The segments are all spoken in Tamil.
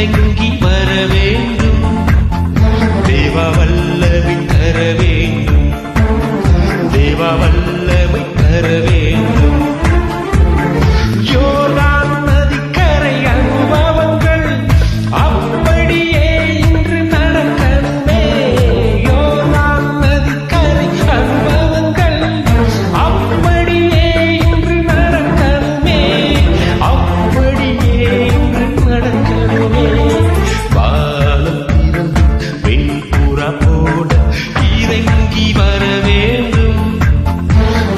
இறங்கி வர வேண்டும். தேவா வல்லமை தர வேண்டும். தேவா வல்லமை தர வேண்டும். யோர்தான் நதிக்கரை அனுபவங்கள் அப்படியே இன்று நடக்கணுமே. யோர்தான் நதிக்கரை அனுபவங்கள் அப்படியே இன்று நடக்கணுமே. அப்படியே இன்று நடக்கணுமே. வானம் திறந்து வெண்புறா போல இறங்கி வர வேண்டும்.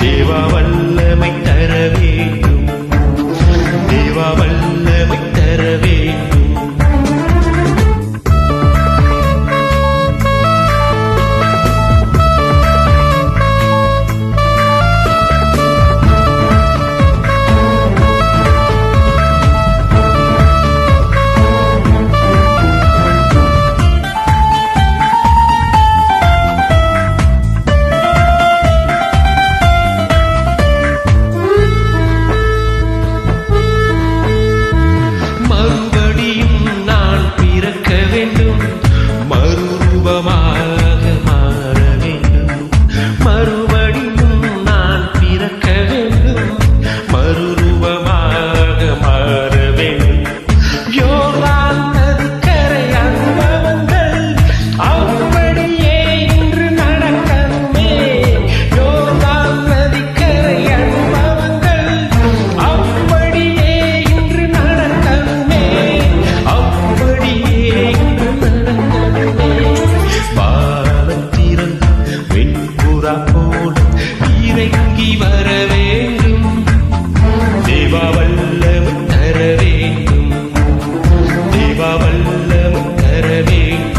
தேவா வல்லமை தர வேண்டும். தேவா வல்லமை தர வேண்டும். மறுபடியும் நான் பிறக்க வேண்டும். மறுரூபமாக மாற வேண்டும். மறுபடியும் நான் பிறக்க வேண்டும். மறுரூபமாக மாற வேண்டும். யோர்தான் நதிக்கரை அனுபவங்கள் அப்படியே இன்று நடக்கணுமே. யோர்தான் நதிக்கரை அனுபவங்கள் அப்படியே இன்று நடக்கணுமே. அப்படியே இன்று நடக்கணுமே. வானம் திறந்து வெண்புறா போல இறங்கி வர வேண்டும். தேவா வல்லமை தர வேண்டும். தேவா வல்லமை தர வேண்டும்.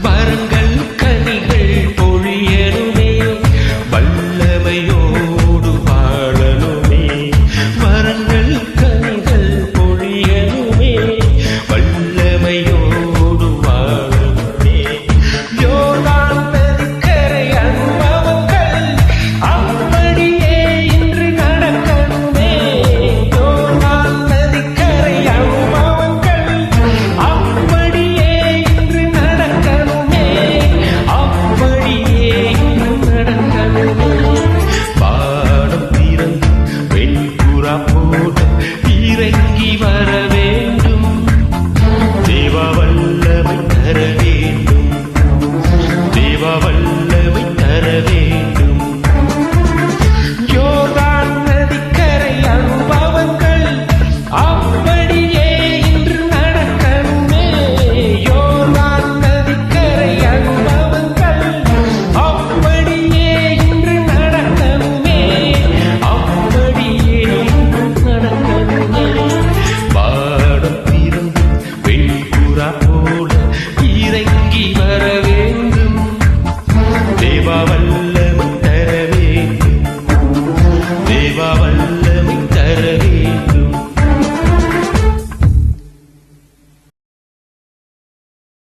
வரங்கள் கனிகள் பொழியணுமே. வல்லமையோடு வாழணுமே. வரங்கள் கனிகள் பொழியணுமே. வல்லமையோடு வாழணுமே. யோர்தான் நதிக்கரை அனுபவங்கள் அப்படியே இன்று நடக்கணுமே. யோர்தான் நதிக்கரை அனுபவங்கள் அப்படியே இன்று நடக்கணுமே. அப்படியே இன்று நடக்கணுமே. வானம் திறந்து வெண்புறா போல இறங்கி வர வேண்டும். தேவா வல்லமை தர வேண்டும்.